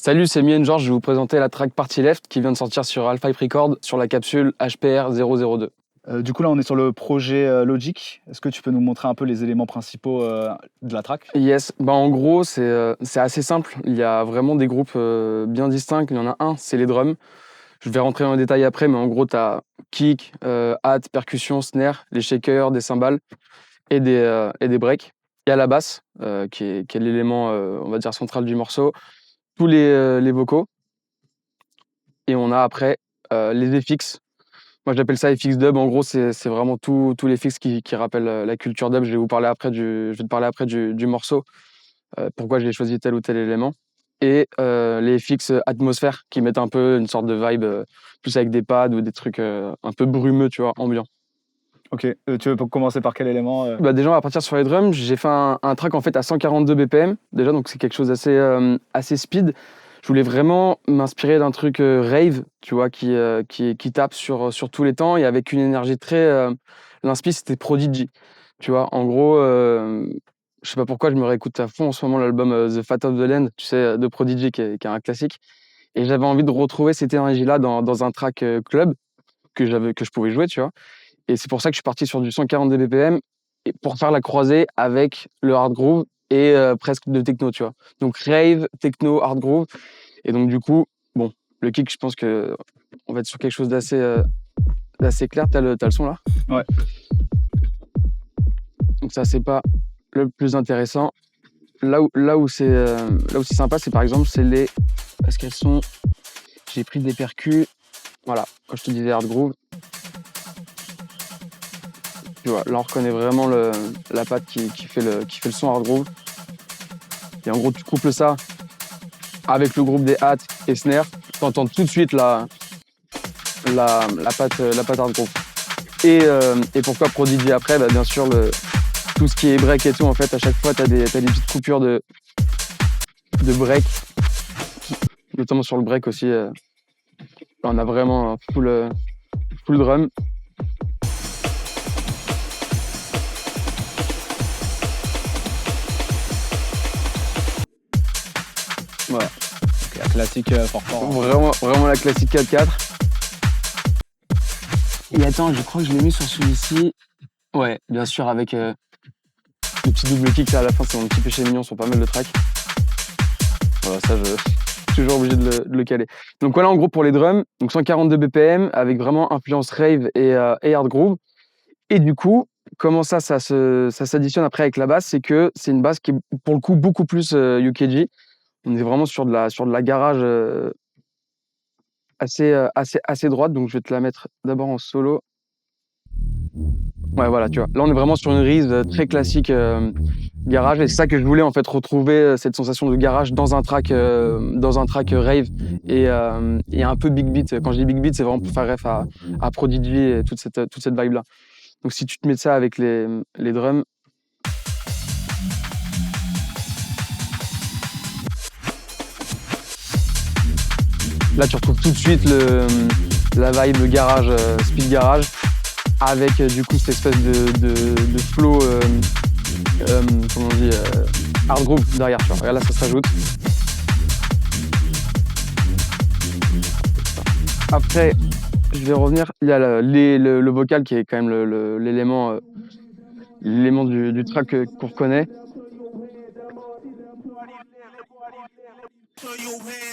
Salut, c'est Mien George, je vais vous présenter la track Party Left qui vient de sortir sur Alpha Record sur la capsule HPR 002. Du coup, là, on est sur le projet Logic. Est-ce que tu peux nous montrer un peu les éléments principaux de la track? Yes, en gros, c'est assez simple. Il y a vraiment des groupes bien distincts. Il y en a un, c'est les drums. Je vais rentrer dans les détails après, mais en gros, tu as kick, hat, percussion, snare, les shakers, des cymbales et des breaks. Il y a la basse, qui est l'élément, on va dire, central du morceau, tous les vocaux. Et on a après les FX. Moi, j'appelle ça FX dub. En gros, c'est vraiment tous les FX qui rappellent la culture dub. Je vais te parler après du morceau, pourquoi j'ai choisi tel ou tel élément. Et les FX atmosphère qui mettent un peu une sorte de vibe, plus avec des pads ou des trucs un peu brumeux, tu vois, ambiant. Ok, tu veux commencer par quel élément Déjà, on va partir sur les drums. J'ai fait un track en fait à 142 BPM, déjà, donc c'est quelque chose assez speed. Je voulais vraiment m'inspirer d'un truc rave, tu vois, qui tape sur tous les temps et avec une énergie très. L'inspi, c'était Prodigy. Tu vois, en gros, je sais pas pourquoi, je me réécoute à fond en ce moment l'album The Fat of the Land, tu sais, de Prodigy, qui est un classique. Et j'avais envie de retrouver cette énergie-là dans un track club que je pouvais jouer, tu vois. Et c'est pour ça que je suis parti sur du 142 BPM et pour faire la croisée avec le hard groove et presque de techno, tu vois. Donc rave, techno, hard groove. Et donc du coup, bon, le kick, je pense que on va être sur quelque chose d'assez clair. T'as le son là? Ouais. Donc ça, c'est pas le plus intéressant. Là où c'est sympa, c'est par exemple, parce qu'elles sont. J'ai pris des percus. Voilà, quand je te disais hard groove. Tu vois, là on reconnaît vraiment la patte qui fait le son hard groove. Et en gros, tu couples ça avec le groupe des hats et snare, t'entends tout de suite la patte hard groove. Et pourquoi Prodigy après? Bien sûr, tout ce qui est break et tout, en fait, à chaque fois, t'as des petites coupures de break, notamment sur le break aussi. Là, on a vraiment un full drum. Voilà. Okay, la classique fort. Vraiment la classique 4-4. Et attends, je crois que je l'ai mis sur celui-ci. Ouais, bien sûr, avec le petit double kick là à la fin, c'est mon petit péché mignon sur pas mal de tracks. Voilà, ça, je suis toujours obligé de le caler. Donc voilà, en gros, pour les drums, donc 142 BPM, avec vraiment influence rave et hard groove. Et du coup, comment ça s'additionne après avec la basse, c'est que c'est une basse qui est pour le coup beaucoup plus UKG. On est vraiment sur de la garage assez droite, donc je vais te la mettre d'abord en solo. Ouais, voilà, tu vois. Là, on est vraiment sur une rise très classique garage, et c'est ça que je voulais en fait retrouver, cette sensation de garage dans un track rave et un peu big beat. Quand je dis big beat, c'est vraiment pour faire ref à Prodigy et toute cette vibe là. Donc si tu te mets ça avec les drums. Là, tu retrouves tout de suite la vibe garage, speed garage, avec du coup cette espèce de flow, comment on dit, hard groove derrière. Tu vois. Regarde, là, ça s'ajoute. Après, je vais revenir. Il y a le vocal qui est quand même l'élément du track qu'on reconnaît.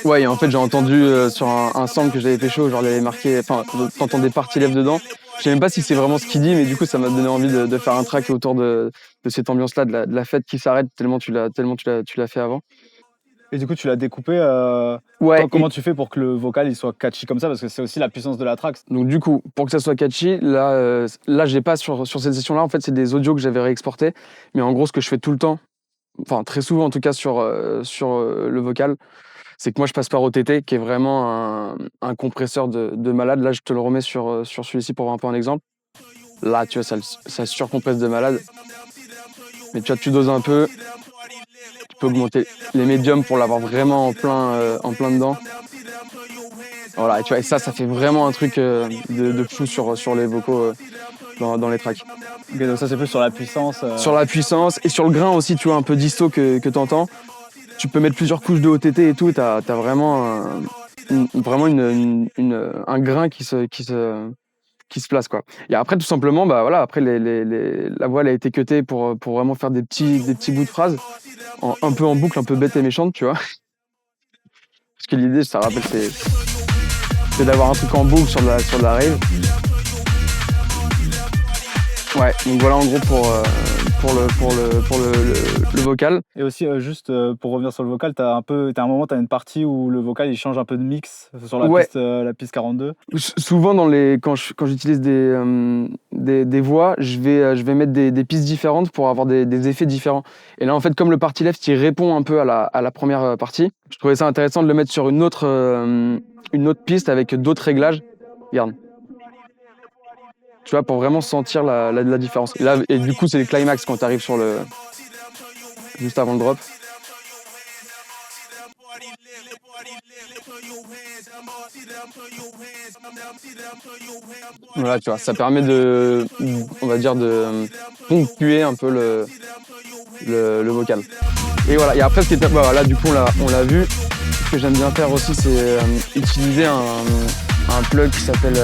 Ouais, et en fait, j'ai entendu sur un sample que j'avais fait chaud, genre il avait marqué, enfin, t'entendais Party Left dedans. Je sais même pas si c'est vraiment ce qu'il dit, mais du coup, ça m'a donné envie de faire un track autour de cette ambiance-là, de la fête qui s'arrête tellement tu l'as fait avant. Et du coup, tu l'as découpé. Ouais. Comment tu fais pour que le vocal il soit catchy comme ça? Parce que c'est aussi la puissance de la track. Donc du coup, pour que ça soit catchy, là j'ai pas sur cette session-là, en fait, c'est des audios que j'avais réexportés. Mais en gros, ce que je fais tout le temps, enfin très souvent en tout cas sur le vocal, c'est que moi je passe par OTT, qui est vraiment un compresseur de malade. Là, je te le remets sur celui-ci pour voir un peu un exemple. Là, tu vois, ça surcompresse de malade. Mais tu vois, tu doses un peu. Tu peux augmenter les médiums pour l'avoir vraiment en plein dedans. Voilà, et tu vois, et ça fait vraiment un truc de fou sur les vocaux dans les tracks. Okay, donc ça, c'est plus sur la puissance. Sur la puissance et sur le grain aussi, tu vois, un peu disto que tu entends. tu peux mettre plusieurs couches de OTT et tout, t'as vraiment, vraiment un grain qui se place, quoi. Et après, tout simplement, bah voilà, après la voix elle a été cutée pour vraiment faire des petits bouts de phrases, un peu en boucle, un peu bête et méchante, tu vois. Parce que l'idée, ça rappelle, c'est d'avoir un truc en boucle sur de la rave. Ouais, donc voilà en gros pour le vocal. Et aussi, juste, pour revenir sur le vocal, tu as un moment, tu as une partie où le vocal, il change un peu de mix sur Ouais, la piste 42. souvent quand j'utilise des voix, je vais mettre des pistes différentes pour avoir des effets différents. Et là en fait comme le party left il répond un peu à la première partie, je trouvais ça intéressant de le mettre sur une autre piste avec d'autres réglages. Regarde. Tu vois, pour vraiment sentir la différence. Et du coup, c'est le climax quand tu arrives juste avant le drop. Voilà, tu vois, ça permet on va dire, de ponctuer un peu le vocal. Et voilà, et après, bah, là, du coup, on l'a vu. Ce que j'aime bien faire aussi, c'est utiliser un plug qui s'appelle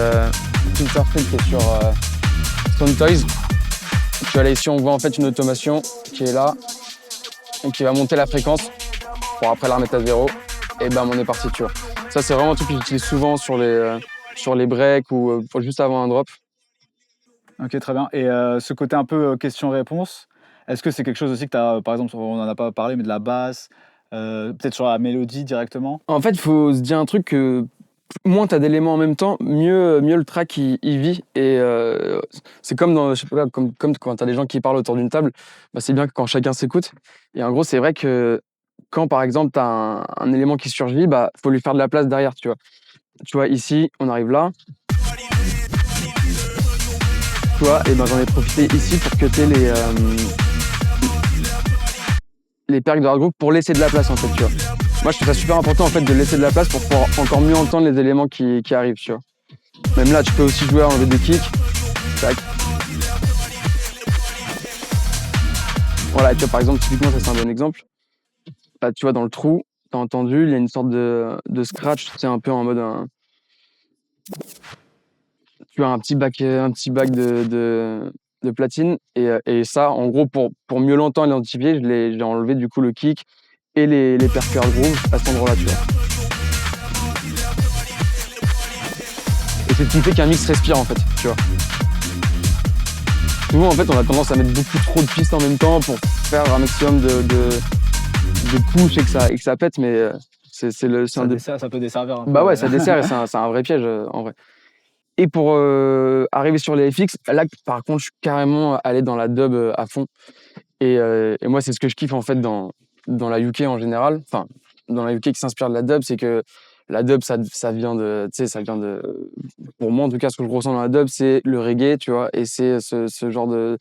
Filterfit qui est sur Sound Toys. Tu vois, là, ici, on voit en fait une automation qui est là et qui va monter la fréquence pour après la remettre à 0. Et bam, on est parti, tu vois. Ça, c'est vraiment un truc que j'utilise souvent sur les breaks ou juste avant un drop. OK, très bien. Et ce côté un peu, question-réponse, est-ce que c'est quelque chose aussi que tu as, par exemple, on n'en a pas parlé, mais de la basse, peut-être sur la mélodie directement? En fait, il faut se dire un truc que moins tu as d'éléments en même temps, mieux le track il vit. Et c'est comme je sais pas, comme quand tu as des gens qui parlent autour d'une table, bah, c'est bien que quand chacun s'écoute. Et en gros, c'est vrai que quand par exemple tu as un élément qui surgit, bah faut lui faire de la place derrière, tu vois. Tu vois, ici, on arrive là. Tu vois, et ben j'en ai profité ici pour cutter les percs de hard group pour laisser de la place en fait, tu vois. Moi je trouve ça super important en fait de laisser de la place pour pouvoir encore mieux entendre les éléments qui arrivent, tu vois. Même là tu peux aussi jouer à enlever des kicks. Tac. Voilà, tu vois par exemple typiquement ça c'est un bon exemple. Là tu vois dans le trou, t'as entendu, il y a une sorte de scratch, c'est un peu en mode tu as un petit bac de platine et ça en gros pour mieux l'entendre et l'identifier, j'ai enlevé du coup le kick et les percus hard groove à cet endroit-là, tu vois. Et c'est ce qui fait qu'un mix respire en fait, tu vois. Souvent en fait on a tendance à mettre beaucoup trop de pistes en même temps pour faire un maximum de couches et que ça pète, mais c'est Ça peut desservir un peu, bah ouais ouais. ça dessert et c'est un vrai piège en vrai. Et pour arriver sur les FX, là par contre je suis carrément allé dans la dub à fond. Et moi c'est ce que je kiffe en fait dans la UK en général, enfin dans la UK qui s'inspire de la dub, c'est que la dub ça vient de, tu sais, ça vient de, pour moi en tout cas ce que je ressens dans la dub c'est le reggae, tu vois, et c'est ce genre de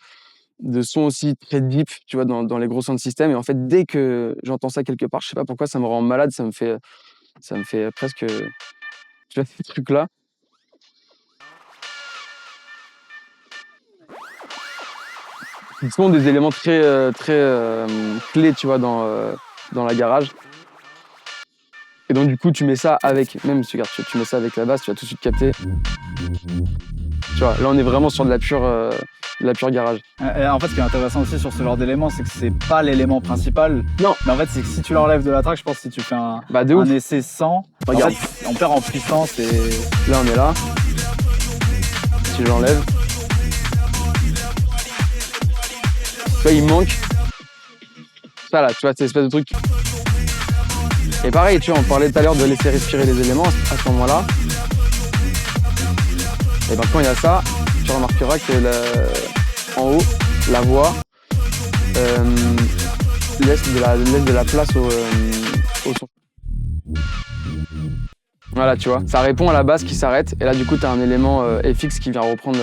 son aussi très deep, tu vois, dans les gros sound systems. Et en fait dès que j'entends ça quelque part, je sais pas pourquoi ça me rend malade, ça me fait presque, tu vois, ces trucs là. Ce sont des éléments très clés, tu vois, dans la garage. Et donc du coup, tu mets ça avec, même si regarde, tu mets ça avec la basse, tu vas tout de suite capter. Tu vois, là on est vraiment sur de la pure garage. Et en fait, ce qui est intéressant aussi sur ce genre d'élément, c'est que c'est pas l'élément principal. Non. Mais en fait, c'est que si tu l'enlèves de la track, je pense que si tu fais Bah de un ouf. essai sans, Regarde. en fait, on perd en puissance et... Là on est là. Si je l'enlève. Tu vois, il manque. Ça là, tu vois, cette espèce de truc. Et pareil, tu vois, on parlait tout à l'heure de laisser respirer les éléments à ce moment-là. Et ben quand il y a ça, tu remarqueras que en haut, la voix laisse de la place au son. Voilà, tu vois, ça répond à la basse qui s'arrête, et là du coup tu as un élément FX qui vient reprendre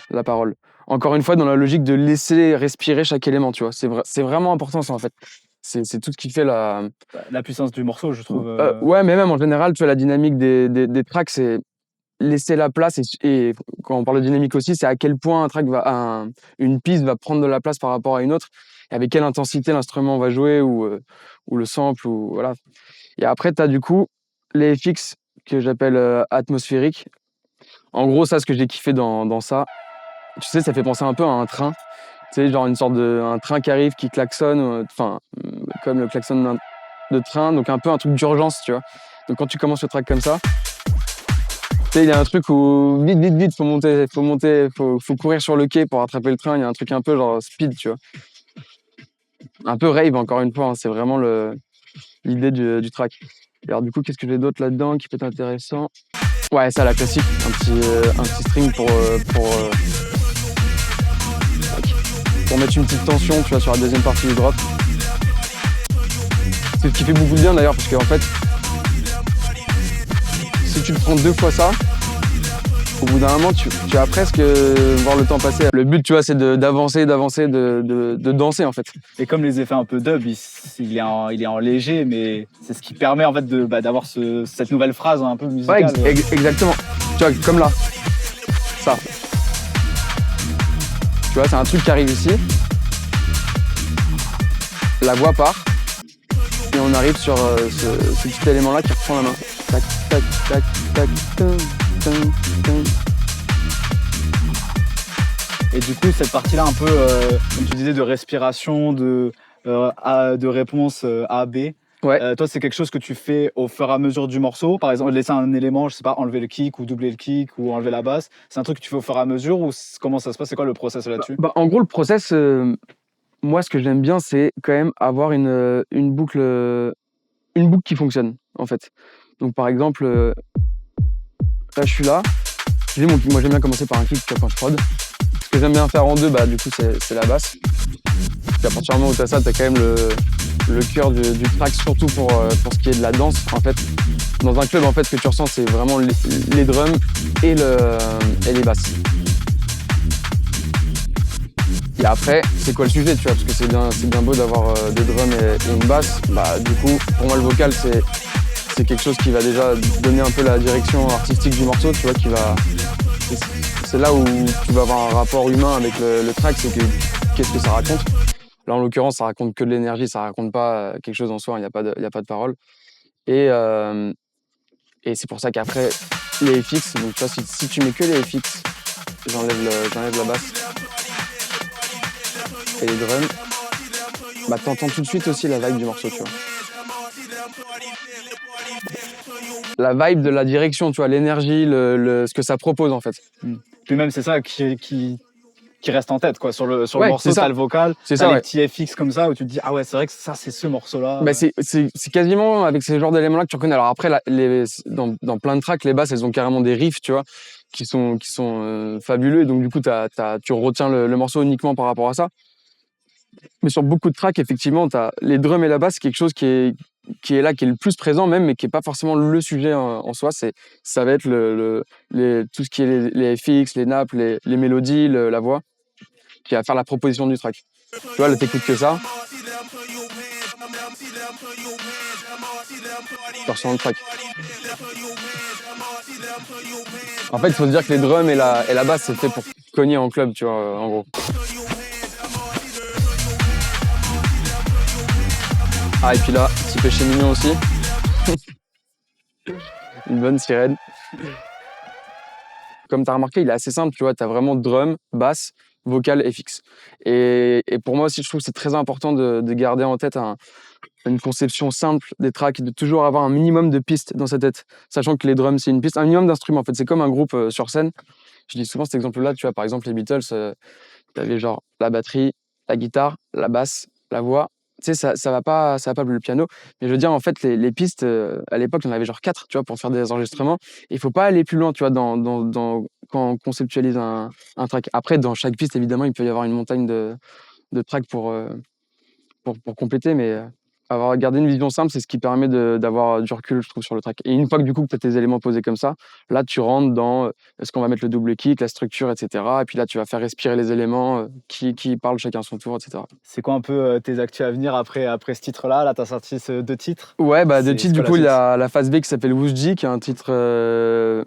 la parole. Encore une fois, dans la logique de laisser respirer chaque élément, tu vois, c'est vraiment important ça en fait. C'est tout ce qui fait la puissance du morceau, je trouve. Ouais, mais même en général, tu vois, la dynamique des tracks, laisser la place et quand on parle de dynamique aussi, c'est à quel point une piste va prendre de la place par rapport à une autre et avec quelle intensité l'instrument va jouer ou le sample ou voilà. Et après, tu as du coup les FX que j'appelle atmosphériques. En gros, ça, ce que j'ai kiffé dans ça, tu sais, ça fait penser un peu à un train. Tu sais, genre une sorte un train qui arrive, qui klaxonne, enfin, comme le klaxon de train, donc un peu un truc d'urgence, tu vois. Donc quand tu commences le track comme ça, tu sais, il y a un truc où vite, vite, vite, faut courir sur le quai pour attraper le train. Il y a un truc un peu genre speed, tu vois. Un peu rave, encore une fois, hein, c'est vraiment l'idée du track. Et alors, du coup, qu'est-ce que j'ai d'autre là-dedans qui peut être intéressant? Ouais, ça, la classique, un petit string pour mettre une petite tension, tu vois, sur la deuxième partie du drop. C'est ce qui fait beaucoup de bien d'ailleurs, parce qu'en fait, si tu te prends 2 fois ça, au bout d'un moment, tu vas presque voir le temps passer. Le but, tu vois, c'est d'avancer, de danser en fait. Et comme les effets un peu dub, il est en léger, mais c'est ce qui permet en fait d'avoir cette nouvelle phrase un peu Ouais, musicale. exactement. Tu vois, comme là, ça. Tu vois, c'est un truc qui arrive ici. La voix part. Et on arrive sur ce petit élément-là qui reprend la main. Tac, tac, tac, tac, tum, tum, tum. Et du coup, cette partie-là, un peu, comme tu disais, de respiration, de réponse A, B, Ouais. toi, c'est quelque chose que tu fais au fur et à mesure du morceau? Par exemple, laisser un élément, je sais pas, enlever le kick ou doubler le kick ou enlever la basse. C'est un truc que tu fais au fur et à mesure ou comment ça se passe? C'est quoi le process là-dessus? En gros, le process, moi, ce que j'aime bien, c'est quand même avoir une boucle qui fonctionne, en fait. Donc, par exemple, là, je suis là. Moi, j'aime bien commencer par un kick quand je prod. Ce que j'aime bien faire en deux, bah, du coup, c'est la basse. Puis à partir du moment où tu as ça, tu as quand même le cœur du track, surtout pour ce qui est de la danse. En fait, dans un club, en fait, ce que tu ressens, c'est vraiment les drums et les basses. Et après, c'est quoi le sujet, tu vois, parce que c'est bien beau d'avoir des drums et une basse. Bah, du coup, pour moi, le vocal, c'est quelque chose qui va déjà donner un peu la direction artistique du morceau, tu vois, c'est là où tu vas avoir un rapport humain avec le track, c'est que qu'est-ce que ça raconte. Là, en l'occurrence, ça raconte que de l'énergie, ça raconte pas quelque chose en soi, il n'y a pas de parole. Et c'est pour ça qu'après, les FX, donc tu vois, si tu mets que les FX, j'enlève la basse et les drums, bah t'entends tout de suite aussi la vibe du morceau, tu vois. La vibe de la direction, tu vois, l'énergie, ce que ça propose en fait. Puis même, c'est ça qui reste en tête, quoi. Sur le Ouais, morceau, t'as le vocal, t'as les ouais. petits FX comme ça où tu te dis, ah ouais, c'est vrai que ça, c'est ce morceau-là. Bah, c'est quasiment avec ces genres d'éléments-là que tu reconnais. Alors après, dans plein de tracks, les basses, elles ont carrément des riffs, tu vois, qui sont fabuleux. Et donc, du coup, tu retiens le morceau uniquement par rapport à ça. Mais sur beaucoup de tracks, effectivement, les drums et la basse, c'est quelque chose qui est là, qui est le plus présent même, mais qui n'est pas forcément le sujet en soi. Ça va être tout ce qui est les FX, les nappes, les mélodies, la voix, qui va faire la proposition du track. Tu vois, là, t'écoutes que ça. Tu ressens le track. En fait, il faut se dire que les drums et la basse, c'est fait pour cogner en club, tu vois, en gros. Ah, et puis là, petit péché mignon aussi. Une bonne sirène. Comme tu as remarqué, il est assez simple, tu vois, tu as vraiment drum, basse, vocal et fixe. Et pour moi aussi, je trouve que c'est très important de garder en tête une conception simple des tracks et de toujours avoir un minimum de pistes dans sa tête, sachant que les drums, c'est une piste, un minimum d'instruments. En fait, c'est comme un groupe sur scène. Je dis souvent cet exemple-là, tu vois, par exemple, les Beatles, tu avais genre la batterie, la guitare, la basse, la voix. Tu sais, ça va pas le piano. Mais je veux dire, en fait, les pistes, à l'époque, il y en avait genre 4, tu vois, pour faire des enregistrements. Il faut pas aller plus loin, tu vois, quand on conceptualise un track. Après, dans chaque piste, évidemment, il peut y avoir une montagne de tracks pour compléter. Mais Avoir gardé une vision simple, c'est ce qui permet d'avoir du recul, je trouve, sur le track. Et une fois que du coup que tu as tes éléments posés comme ça, là tu rentres dans est-ce qu'on va mettre le double kick, la structure, et cetera. Et puis là tu vas faire respirer les éléments, qui parlent chacun son tour, et cetera. C'est quoi un peu tes actus à venir après ce titre-là? Là, tu as sorti 2 titres. Ouais, bah, de C'est titre, quoi du la coup, il y suite? a la phase B qui s'appelle Woojji, qui est un titre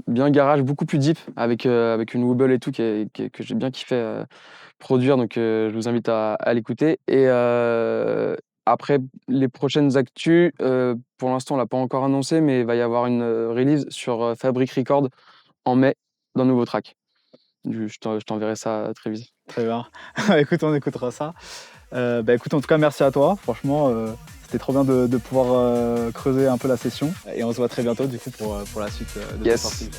bien garage, beaucoup plus deep, avec une wobble et tout, que j'ai bien kiffé produire. Donc, je vous invite à l'écouter. Et après, les prochaines actus, pour l'instant, on l'a pas encore annoncé, mais il va y avoir une release sur Fabric Record en mai d'un nouveau track. Je t'enverrai ça très vite. Très bien. Écoute, on écoutera ça. Écoute, en tout cas, merci à toi. Franchement, c'était trop bien de pouvoir creuser un peu la session et on se voit très bientôt du coup pour la suite de tes Yes. sorties.